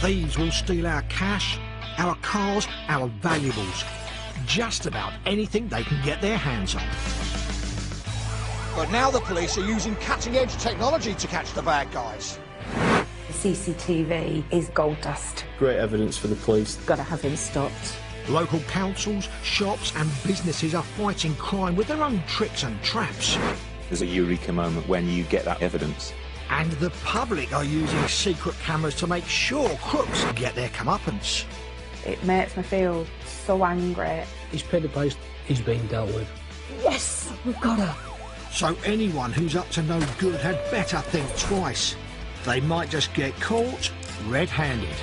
Thieves will steal our cash, our cars, our valuables. Just about anything they can get their hands on. But now the police are using cutting-edge technology to catch the bad guys. The CCTV is gold dust. Great evidence for the police. Gotta have him stopped. Local councils, shops and businesses are fighting crime with their own tricks and traps. There's a eureka moment when you get that evidence. And the public are using secret cameras to make sure crooks get their comeuppance. It makes me feel so angry. He's paid the price, he's being dealt with. Yes, we've got her. So anyone who's up to no good had better think twice. They might just get caught red-handed.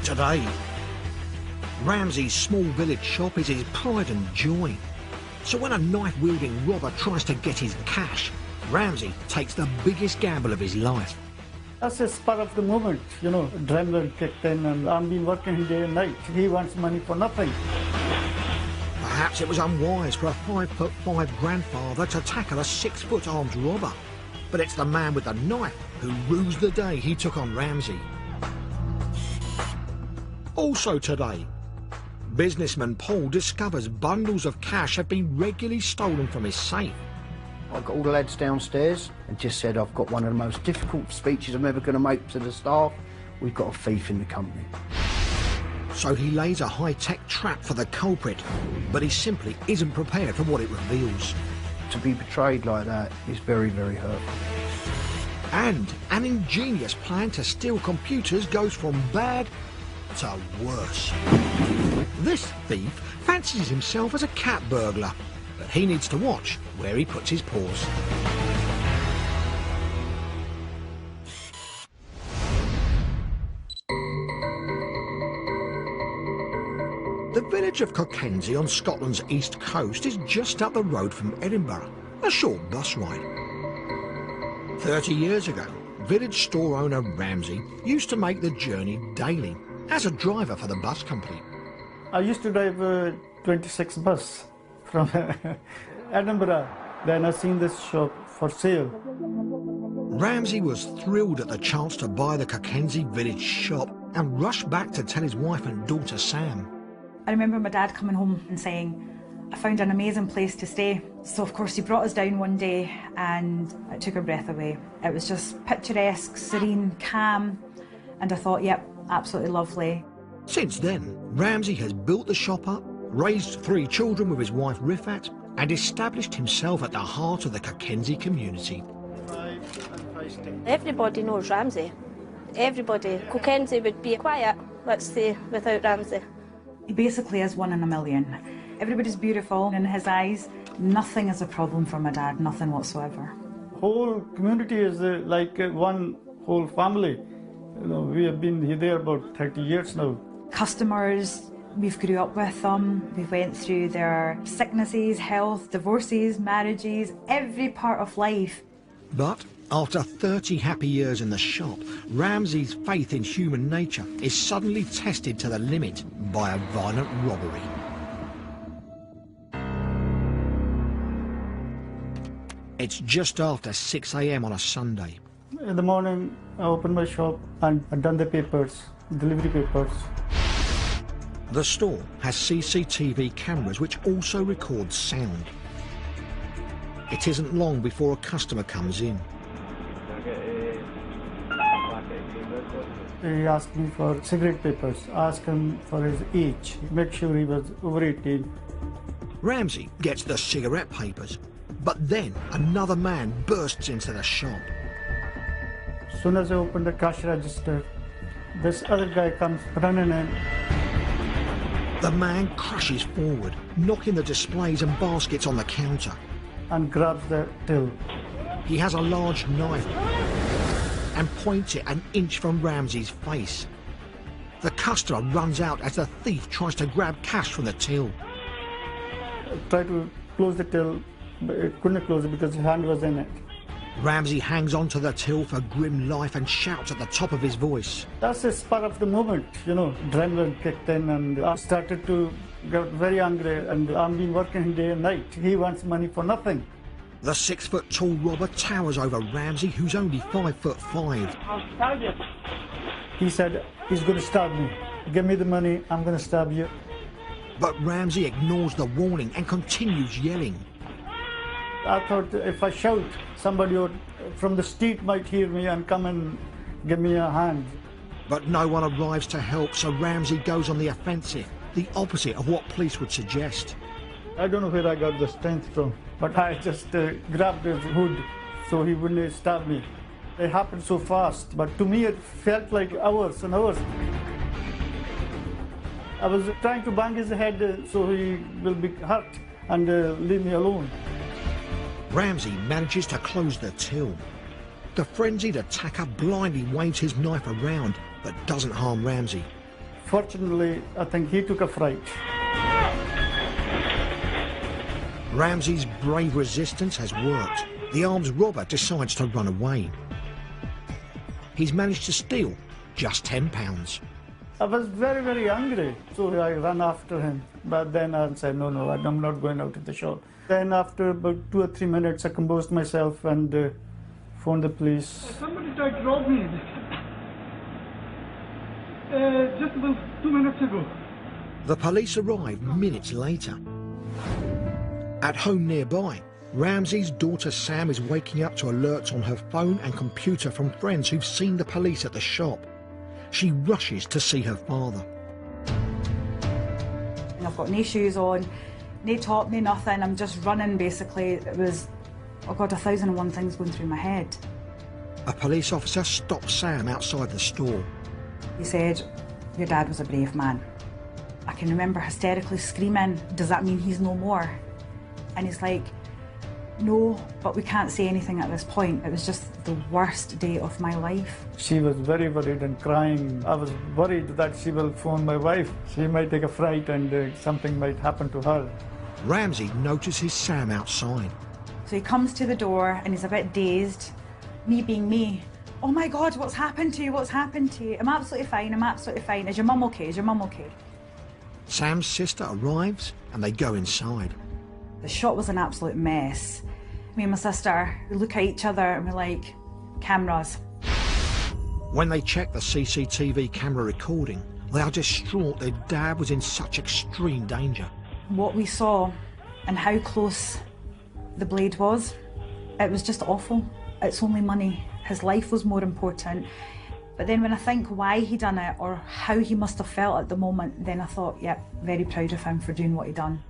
Today, Ramsey's small village shop is his pride and joy. So when a knife-wielding robber tries to get his cash, Ramsey takes the biggest gamble of his life. That's a spur of the moment, you know. Adrenaline kicked in and I've been working day and night. He wants money for nothing. Perhaps it was unwise for a 5'5" grandfather to tackle a 6-foot armed robber. But it's the man with the knife who rues the day he took on Ramsey. Also today, businessman Paul discovers bundles of cash have been regularly stolen from his safe. I got all the lads downstairs and just said, I've got one of the most difficult speeches I'm ever going to make to the staff. We've got a thief in the company. So he lays a high-tech trap for the culprit, but he simply isn't prepared for what it reveals. To be betrayed like that is very, very hurtful. And an ingenious plan to steal computers goes from bad to worse. This thief fancies himself as a cat burglar, but he needs to watch where he puts his paws. The village of Cockenzie on Scotland's east coast is just up the road from Edinburgh, a short bus ride. 30 years ago, village store owner Ramsey used to make the journey daily as a driver for the bus company. I used to drive a 26 bus from Edinburgh. Then I seen this shop for sale. Ramsey was thrilled at the chance to buy the Cockenzie village shop and rushed back to tell his wife and daughter Sam. I remember my dad coming home and saying, I found an amazing place to stay. So of course he brought us down one day and it took our breath away. It was just picturesque, serene, calm, and I thought, yep, absolutely lovely. Since then, Ramsey has built the shop up, raised 3 children with his wife Rifat, and established himself at the heart of the Cockenzie community. Everybody knows Ramsey. Everybody. Cockenzie would be quiet, let's say, without Ramsey. He basically is one in a million. Everybody's beautiful in his eyes. Nothing is a problem for my dad, nothing whatsoever. Whole community is like one whole family. You know, we have been there about 30 years now. Customers, we've grew up with them. We went through their sicknesses, health, divorces, marriages, every part of life. But after 30 happy years in the shop, Ramsey's faith in human nature is suddenly tested to the limit by a violent robbery. It's just after 6 AM on a Sunday. In the morning, I opened my shop and I'd done the papers, delivery papers. The store has CCTV cameras which also record sound. It isn't long before a customer comes in. He asked me for cigarette papers, asked him for his age, make sure he was over 18. Ramsey gets the cigarette papers, but then another man bursts into the shop. As soon as I opened the cash register, this other guy comes running in. The man crashes forward, knocking the displays and baskets on the counter. And grabs the till. He has a large knife and points it an inch from Ramsey's face. The customer runs out as the thief tries to grab cash from the till. I tried to close the till, but it couldn't close it because his hand was in it. Ramsey hangs onto the till for grim life and shouts at the top of his voice. That's the spur of the moment, you know. Adrenaline kicked in and I started to get very angry, and I've been working day and night. He wants money for nothing. The 6-foot-tall robber towers over Ramsey, who's only 5'5". I'll stab you. He said, he's going to stab me. Give me the money, I'm going to stab you. But Ramsey ignores the warning and continues yelling. I thought if I shout, somebody from the street might hear me and come and give me a hand. But no one arrives to help, so Ramsey goes on the offensive, the opposite of what police would suggest. I don't know where I got the strength from, but I just grabbed his hood so he wouldn't stab me. It happened so fast, but to me it felt like hours and hours. I was trying to bang his head so he will be hurt and leave me alone. Ramsey manages to close the till. The frenzied attacker blindly waves his knife around, but doesn't harm Ramsey. Fortunately, I think he took a fright. Ramsey's brave resistance has worked. The armed robber decides to run away. He's managed to steal just £10. I was very, very angry, so I ran after him. But then I said, no, I'm not going out of the shop. Then after about 2 or 3 minutes, I composed myself and phoned the police. Somebody tried to rob me just about 2 minutes ago. The police arrive minutes later. At home nearby, Ramsey's daughter Sam is waking up to alerts on her phone and computer from friends who've seen the police at the shop. She rushes to see her father. And I've got no shoes on, no top, no nothing. I'm just running, basically. It was, oh God, 1,001 things going through my head. A police officer stops Sam outside the store. He said, your dad was a brave man. I can remember hysterically screaming, does that mean he's no more? And he's like, no, but we can't say anything at this point. It was just the worst day of my life. She was very worried and crying. I was worried that she will phone my wife. She might take a fright and something might happen to her. Ramsey notices Sam outside. So he comes to the door and he's a bit dazed. Me being me, oh my God, what's happened to you? What's happened to you? I'm absolutely fine, I'm absolutely fine. Is your mum okay? Is your mum okay? Sam's sister arrives and they go inside. The shop was an absolute mess. Me and my sister, we look at each other and we're like, cameras. When they check the CCTV camera recording, they are distraught their dad was in such extreme danger. What we saw and how close the blade was, it was just awful. It's only money. His life was more important. But then when I think why he done it or how he must have felt at the moment, then I thought, yep, very proud of him for doing what he done.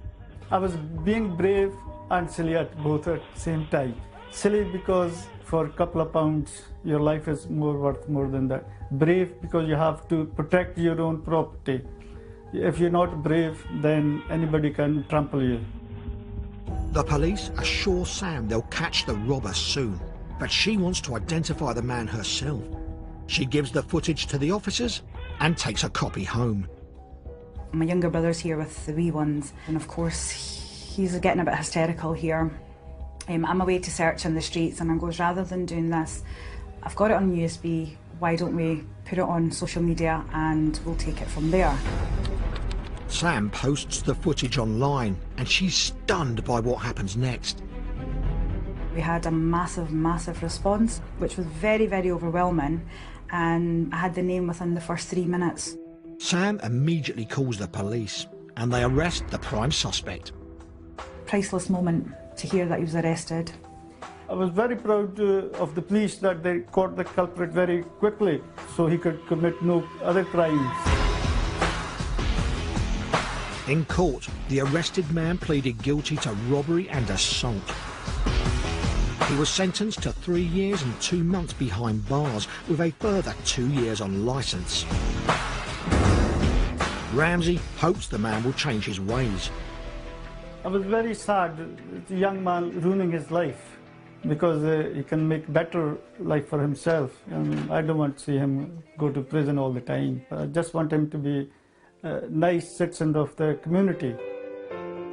I was being brave and silly at both at the same time. Silly because for a couple of pounds, your life is worth more than that. Brave because you have to protect your own property. If you're not brave, then anybody can trample you. The police assure Sam they'll catch the robber soon, but she wants to identify the man herself. She gives the footage to the officers and takes a copy home. My younger brother's here with the wee ones, and of course he's getting a bit hysterical here. I'm away to search in the streets and I goes, rather than doing this, I've got it on USB, why don't we put it on social media and we'll take it from there. Sam posts the footage online and she's stunned by what happens next. We had a massive response, which was very, very overwhelming, and I had the name within the first 3 minutes. Sam immediately calls the police and they arrest the prime suspect. Priceless moment to hear that he was arrested. I was very proud of the police that they caught the culprit very quickly so he could commit no other crimes. In court, the arrested man pleaded guilty to robbery and assault. He was sentenced to 3 years and 2 months behind bars, with a further 2 years on licence. Ramsey hopes the man will change his ways. I was very sad, the young man ruining his life because he can make better life for himself. I don't want to see him go to prison all the time. I just want him to be a nice citizen of the community.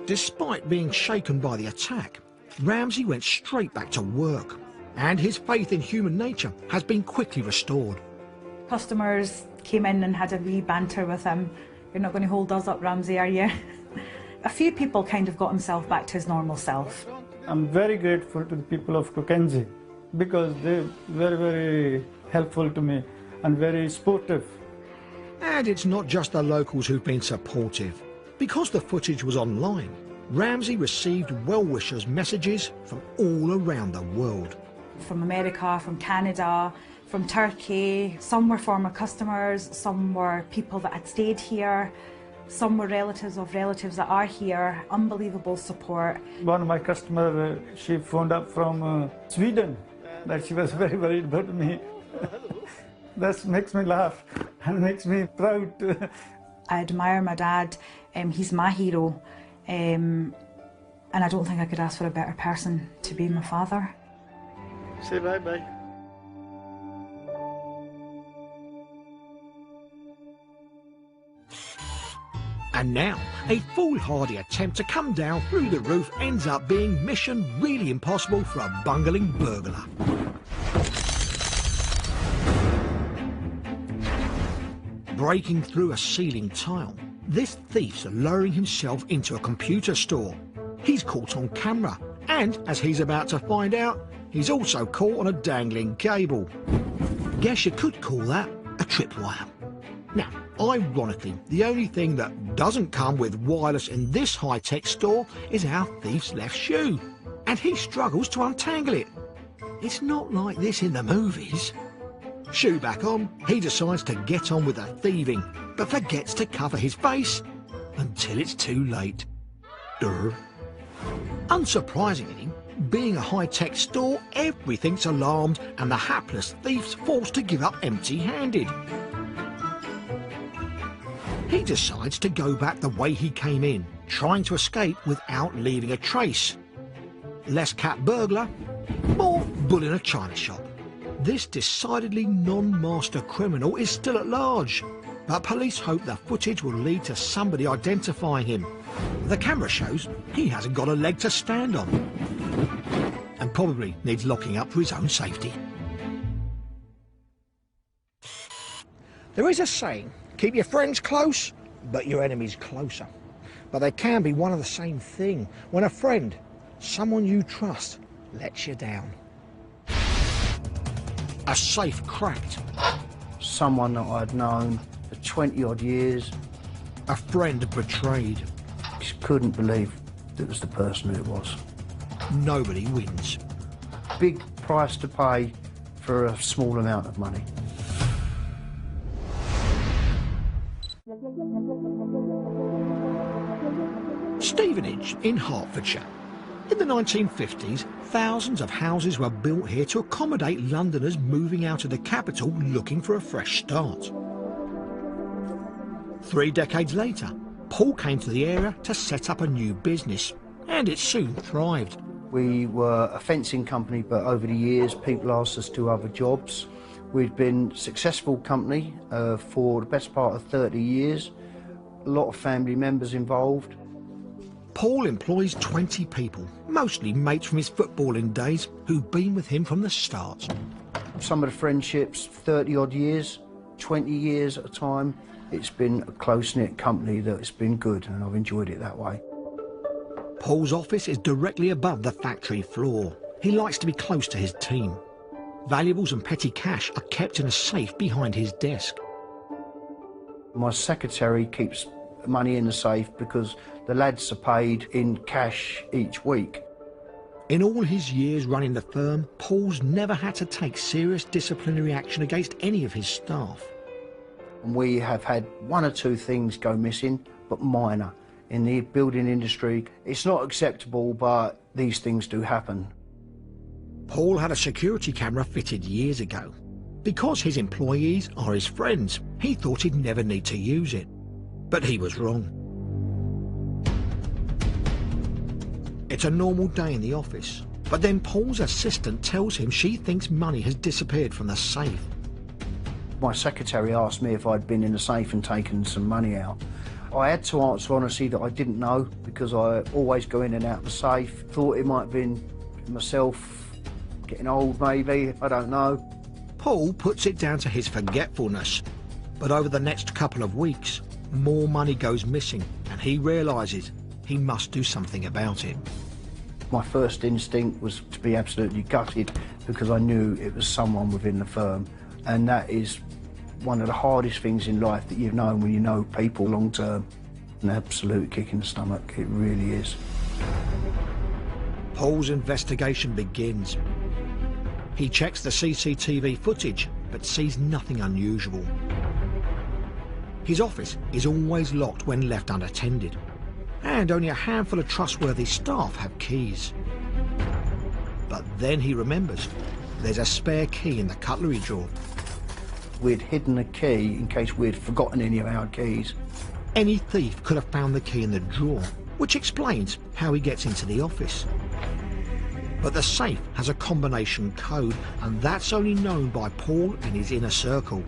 Despite being shaken by the attack, Ramsey went straight back to work, and his faith in human nature has been quickly restored. Customers came in and had a wee banter with him. You're not going to hold us up, Ramsey, are you? A few people kind of got himself back to his normal self. I'm very grateful to the people of Kokenji because they're very, very helpful to me and very supportive. And it's not just the locals who've been supportive. Because the footage was online, Ramsey received well-wishers messages from all around the world. From America, from Canada, from Turkey. Some were former customers, some were people that had stayed here, some were relatives of relatives that are here. Unbelievable support. One of my customers, she phoned up from Sweden, that she was very worried about me. That makes me laugh and makes me proud. I admire my dad, he's my hero, and I don't think I could ask for a better person to be my father. Say bye-bye. And now, a foolhardy attempt to come down through the roof ends up being mission really impossible for a bungling burglar. Breaking through a ceiling tile, this thief's luring himself into a computer store. He's caught on camera, and as he's about to find out, he's also caught on a dangling cable. Guess you could call that a tripwire. Now, ironically, the only thing that doesn't come with wireless in this high-tech store is our thief's left shoe, and he struggles to untangle it. It's not like this in the movies. Shoe back on, he decides to get on with the thieving, but forgets to cover his face until it's too late. Unsurprisingly, being a high-tech store, everything's alarmed and the hapless thief's forced to give up empty-handed. He decides to go back the way he came in, trying to escape without leaving a trace. Less cat burglar, more bull in a china shop. This decidedly non-master criminal is still at large, but police hope the footage will lead to somebody identifying him. The camera shows he hasn't got a leg to stand on, and probably needs locking up for his own safety. There is a saying, keep your friends close, but your enemies closer. But they can be one and the same thing when a friend, someone you trust, lets you down. A safe cracked. Someone that I'd known for 20 odd years. A friend betrayed. Just couldn't believe it was the person who it was. Nobody wins. Big price to pay for a small amount of money. Stevenage in Hertfordshire. In the 1950s, thousands of houses were built here to accommodate Londoners moving out of the capital looking for a fresh start. 3 decades later, Paul came to the area to set up a new business, and it soon thrived. We were a fencing company, but over the years people asked us to do other jobs. We'd been a successful company for the best part of 30 years, a lot of family members involved. Paul employs 20 people, mostly mates from his footballing days, who've been with him from the start. Some of the friendships, 30 odd years, 20 years at a time. It's been a close-knit company that's been good, and I've enjoyed it that way. Paul's office is directly above the factory floor. He likes to be close to his team. Valuables and petty cash are kept in a safe behind his desk. My secretary keeps money in the safe because the lads are paid in cash each week. In all his years running the firm, Paul's never had to take serious disciplinary action against any of his staff. We have had 1 or 2 things go missing, but minor. In the building industry, it's not acceptable, but these things do happen. Paul had a security camera fitted years ago. Because his employees are his friends, he thought he'd never need to use it. But he was wrong. It's a normal day in the office, but then Paul's assistant tells him she thinks money has disappeared from the safe. My secretary asked me if I'd been in the safe and taken some money out. I had to answer honestly that I didn't know, because I always go in and out of the safe. Thought it might have been myself, getting old maybe, I don't know. Paul puts it down to his forgetfulness, but over the next couple of weeks, more money goes missing, and he realises he must do something about it. My first instinct was to be absolutely gutted because I knew it was someone within the firm, and that is one of the hardest things in life that you've known when you know people long term. An absolute kick in the stomach, it really is. Paul's investigation begins. He checks the CCTV footage, but sees nothing unusual. His office is always locked when left unattended, and only a handful of trustworthy staff have keys. But then he remembers there's a spare key in the cutlery drawer. We'd hidden a key in case we'd forgotten any of our keys. Any thief could have found the key in the drawer, which explains how he gets into the office. But the safe has a combination code, and that's only known by Paul and his inner circle.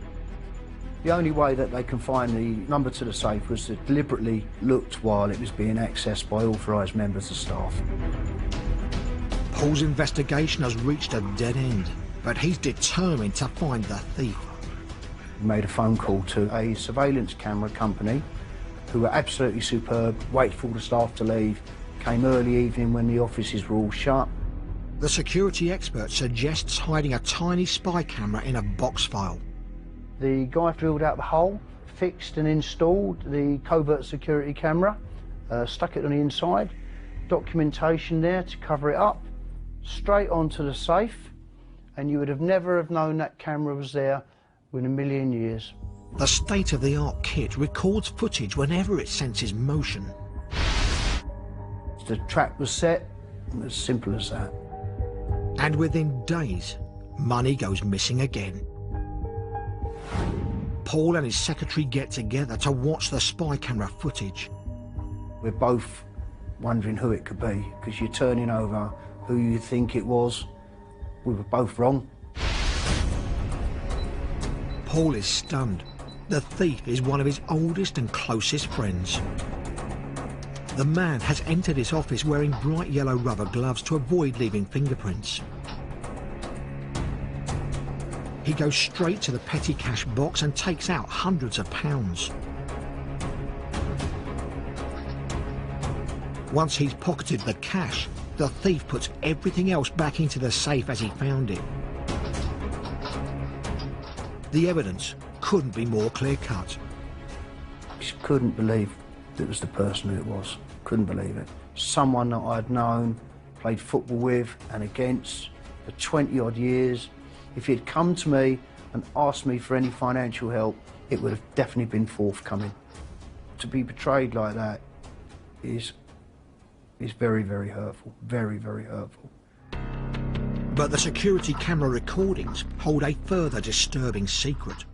The only way that they can find the number to the safe was to deliberately looked while it was being accessed by authorised members of staff. Paul's investigation has reached a dead end, but he's determined to find the thief. He made a phone call to a surveillance camera company who were absolutely superb, waited for the staff to leave, came early evening when the offices were all shut. The security expert suggests hiding a tiny spy camera in a box file. The guy drilled out the hole, fixed and installed the covert security camera, stuck it on the inside, documentation there to cover it up, straight onto the safe, and you would have never have known that camera was there in a million years. The state-of-the-art kit records footage whenever it senses motion. The trap was set, as simple as that. And within days, money goes missing again. Paul and his secretary get together to watch the spy camera footage. We're both wondering who it could be, because you're turning over who you think it was. We were both wrong. Paul is stunned. The thief is one of his oldest and closest friends. The man has entered his office wearing bright yellow rubber gloves to avoid leaving fingerprints. He goes straight to the petty cash box and takes out hundreds of pounds. Once he's pocketed the cash, the thief puts everything else back into the safe as he found it. The evidence couldn't be more clear-cut. Just couldn't believe it was the person who it was. Couldn't believe it. Someone that I'd known, played football with and against for 20-odd years. If he'd come to me and asked me for any financial help, it would have definitely been forthcoming. To be betrayed like that is very, very hurtful. Very, very hurtful. But the security camera recordings hold a further disturbing secret.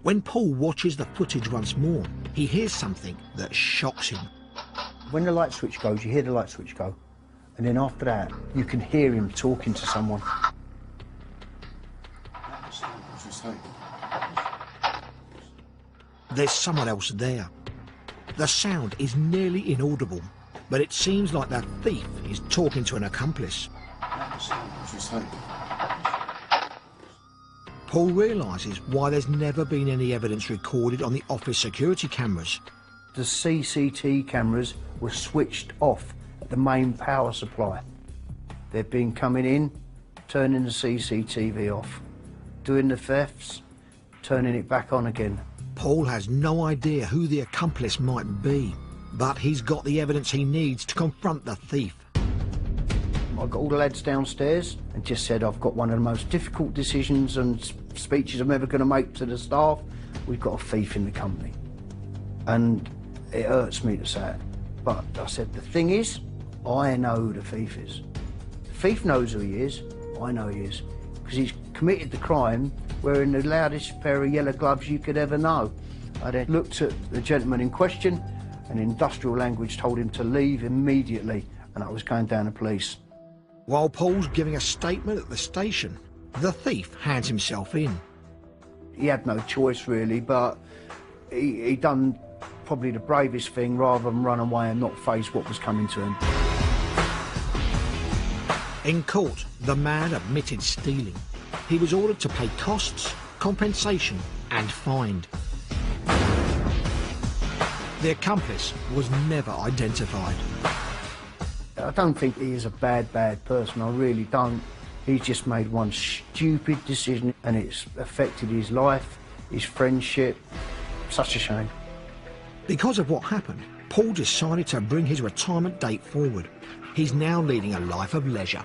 When Paul watches the footage once more, he hears something that shocks him. When the light switch goes, you hear the light switch go. And then after that, you can hear him talking to someone. There's someone else there. The sound is nearly inaudible, but it seems like the thief is talking to an accomplice. Paul realises why there's never been any evidence recorded on the office security cameras. The CCTV cameras were switched off at the main power supply. They've been coming in, turning the CCTV off, doing the thefts, turning it back on again. Paul has no idea who the accomplice might be, but he's got the evidence he needs to confront the thief. I got all the lads downstairs and just said, I've got one of the most difficult decisions and speeches I'm ever going to make to the staff. We've got a thief in the company. And it hurts me to say it, but I said, the thing is, I know who the thief is. The thief knows who he is, I know he is, because he's committed the crime wearing the loudest pair of yellow gloves you could ever know. I then looked at the gentleman in question and in industrial language told him to leave immediately, and I was going down the police. While Paul's giving a statement at the station, the thief hands himself in. He had no choice really, but he done probably the bravest thing rather than run away and not face what was coming to him. In court, the man admitted stealing. He was ordered to pay costs, compensation and fined. The accomplice was never identified. I don't think he is a bad person, I really don't. He's just made one stupid decision and it's affected his life, his friendship. Such a shame. Because of what happened, Paul decided to bring his retirement date forward. He's now leading a life of leisure.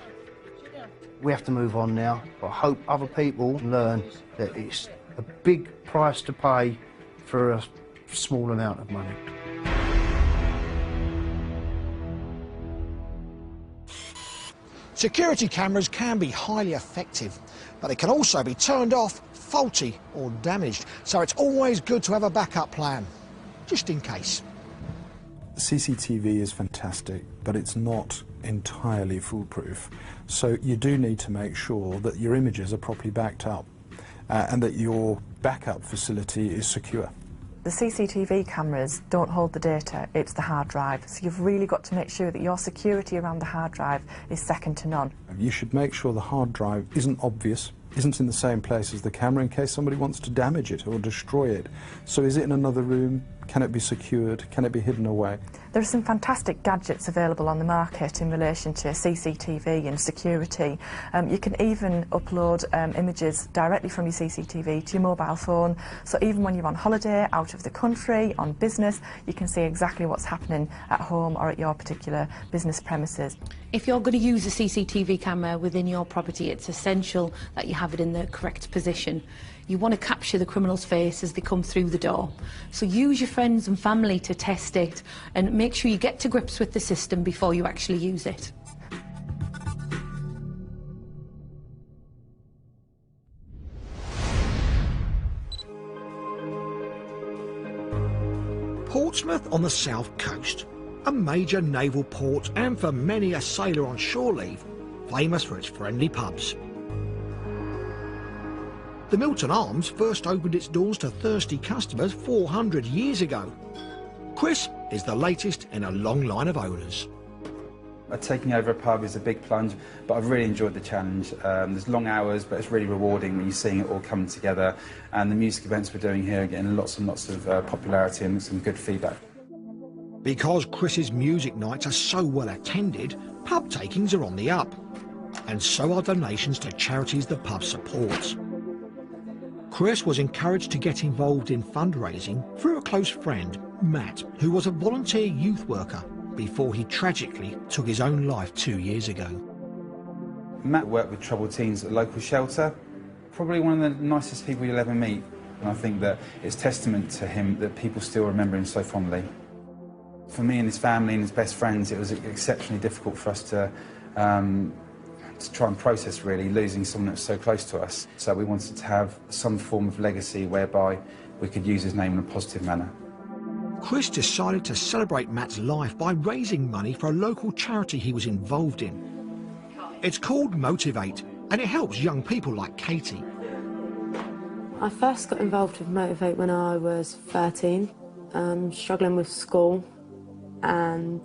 We have to move on now. I hope other people learn that it's a big price to pay for a small amount of money. Security cameras can be highly effective, but they can also be turned off, faulty or damaged, so it's always good to have a backup plan, just in case. CCTV is fantastic, but it's not entirely foolproof. So you do need to make sure that your images are properly backed up and that your backup facility is secure. The CCTV cameras don't hold the data, it's the hard drive. So you've really got to make sure that your security around the hard drive is second to none. You should make sure the hard drive isn't obvious, isn't in the same place as the camera in case somebody wants to damage it or destroy it. So is it in another room? Can it be secured? Can it be hidden away? There are some fantastic gadgets available on the market in relation to CCTV and security. You can even upload images directly from your CCTV to your mobile phone, so even when you're on holiday, out of the country, on business, you can see exactly what's happening at home or at your particular business premises. If you're going to use a CCTV camera within your property, it's essential that you have it in the correct position. You want to capture the criminal's face as they come through the door. So use your friends and family to test it and make sure you get to grips with the system before you actually use it. Portsmouth on the south coast, a major naval port and for many a sailor on shore leave, famous for its friendly pubs. The Milton Arms first opened its doors to thirsty customers 400 years ago. Chris is the latest in a long line of owners. Taking over a pub is a big plunge, but I've really enjoyed the challenge. There's long hours, but it's really rewarding when you're seeing it all come together. And the music events we're doing here are getting lots and lots of popularity and some good feedback. Because Chris's music nights are so well attended, pub takings are on the up. And so are donations to charities the pub supports. Chris was encouraged to get involved in fundraising through a close friend, Matt, who was a volunteer youth worker before he tragically took his own life 2 years ago. Matt worked with troubled teens at a local shelter. Probably one of the nicest people you'll ever meet. And I think that it's testament to him that people still remember him so fondly. For me and his family and his best friends, it was exceptionally difficult for us to try and process, really, losing someone that was so close to us. So we wanted to have some form of legacy whereby we could use his name in a positive manner. Chris decided to celebrate Matt's life by raising money for a local charity he was involved in. It's called Motivate, and it helps young people like Katie. I first got involved with Motivate when I was 13, struggling with school and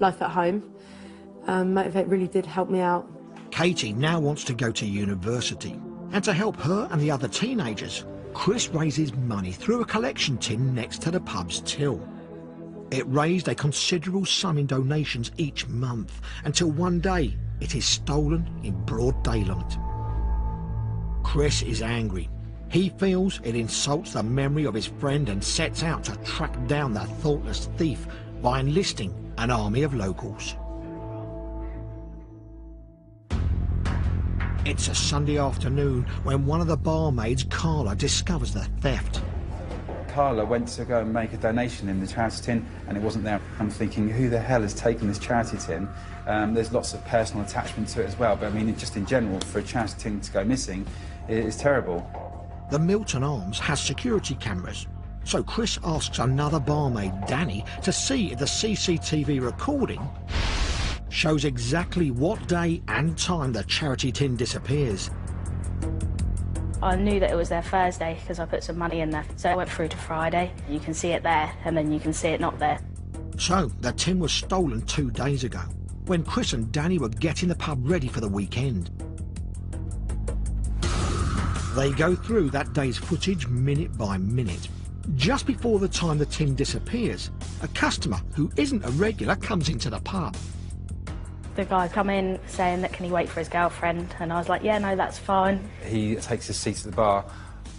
life at home. Motivate really did help me out. Katie now wants to go to university, and to help her and the other teenagers, Chris raises money through a collection tin next to the pub's till. It raised a considerable sum in donations each month, until one day it is stolen in broad daylight. Chris is angry. He feels it insults the memory of his friend and sets out to track down the thoughtless thief by enlisting an army of locals. It's a Sunday afternoon when one of the barmaids, Carla, discovers the theft. Carla went to go and make a donation in the charity tin and it wasn't there. I'm thinking, who the hell has taken this charity tin? There's lots of personal attachment to it as well, but I mean, just in general, for a charity tin to go missing, it is terrible. The Milton Arms has security cameras, so Chris asks another barmaid, Danny, to see if the CCTV recording shows exactly what day and time the charity tin disappears. I knew that it was there Thursday because I put some money in there. So I went through to Friday. You can see it there and then you can see it not there. So the tin was stolen 2 days ago, when Chris and Danny were getting the pub ready for the weekend. They go through that day's footage minute by minute. Just before the time the tin disappears, a customer who isn't a regular comes into the pub. The guy come in saying that can he wait for his girlfriend, and I was like, yeah, no, that's fine. He takes his seat at the bar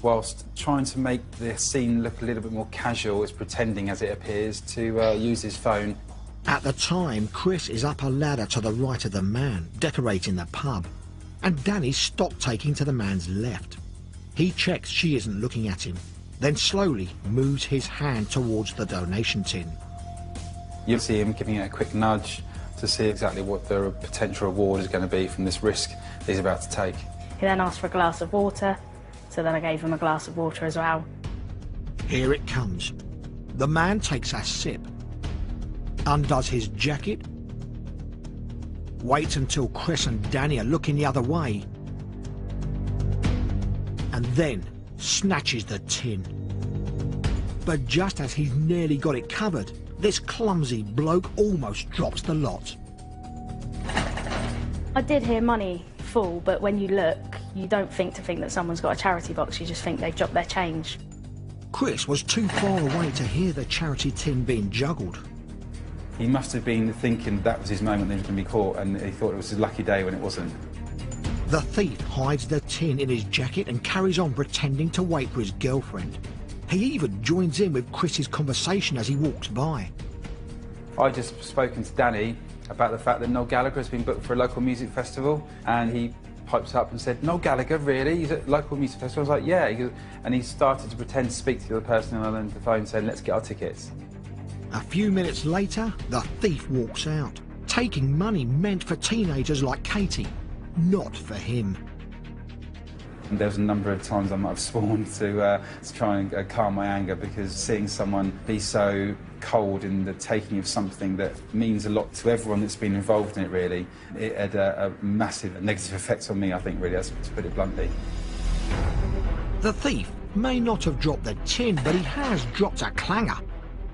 whilst trying to make the scene look a little bit more casual. Is pretending, as it appears, to use his phone. At the time, Chris is up a ladder to the right of the man, decorating the pub, and Danny's stock-taking to the man's left. He checks she isn't looking at him, then slowly moves his hand towards the donation tin. You'll see him giving it a quick nudge to see exactly what the potential reward is going to be from this risk he's about to take. He then asked for a glass of water, so then I gave him a glass of water as well. Here it comes. The man takes a sip, undoes his jacket, waits until Chris and Danny are looking the other way, and then snatches the tin. But just as he's nearly got it covered, this clumsy bloke almost drops the lot. I did hear money fall, but when you look, you don't think that someone's got a charity box, you just think they've dropped their change. Chris was too far away to hear the charity tin being juggled. He must have been thinking that was his moment, that he was going to be caught, and he thought it was his lucky day when it wasn't. The thief hides the tin in his jacket and carries on pretending to wait for his girlfriend. He even joins in with Chris's conversation as he walks by. I just spoken to Danny about the fact that Noel Gallagher has been booked for a local music festival, and he pipes up and said, "Noel Gallagher, really? He's at a local music festival?" I was like, "Yeah." He goes, and he started to pretend to speak to the other person on the other end of the phone, saying, "Let's get our tickets." A few minutes later, the thief walks out, taking money meant for teenagers like Katie, not for him. And there was a number of times I might have sworn to try and calm my anger, because seeing someone be so cold in the taking of something that means a lot to everyone that's been involved in it, really, it had a massive negative effect on me, I think, really, to put it bluntly. The thief may not have dropped the tin, but he has dropped a clanger.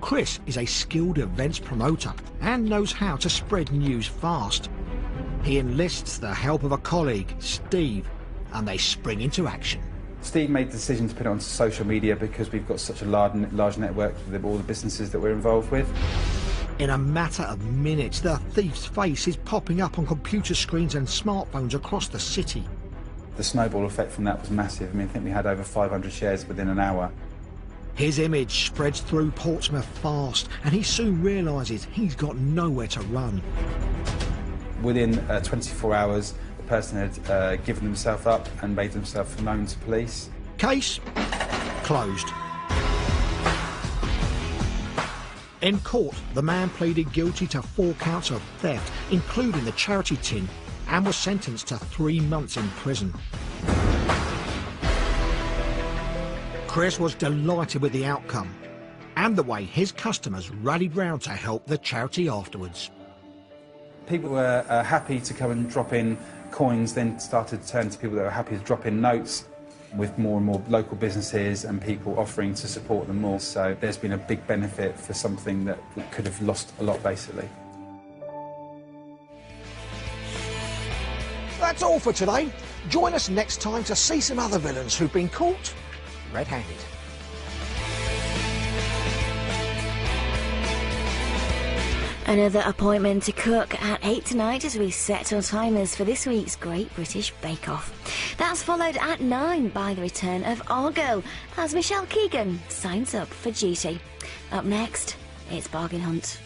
Chris is a skilled events promoter and knows how to spread news fast. He enlists the help of a colleague, Steve, and they spring into action. Steve made the decision to put it onto social media because we've got such a large network with all the businesses that we're involved with. In a matter of minutes, the thief's face is popping up on computer screens and smartphones across the city. The snowball effect from that was massive. I mean, I think we had over 500 shares within an hour. His image spreads through Portsmouth fast, and he soon realises he's got nowhere to run. Within 24 hours, the person had given himself up and made himself known to police. Case closed. In court, the man pleaded guilty to 4 counts of theft, including the charity tin, and was sentenced to 3 months in prison. Chris was delighted with the outcome and the way his customers rallied round to help the charity afterwards. People were happy to come and drop in coins, then started to turn to people that were happy to drop in notes, with more and more local businesses and people offering to support them more. So there's been a big benefit for something that could have lost a lot, basically. That's all for today. Join us next time to see some other villains who've been caught red-handed. Another appointment to cook at 8 tonight as we set our timers for this week's Great British Bake Off. That's followed at 9 by the return of Our Girl as Michelle Keegan signs up for duty. Up next, it's Bargain Hunt.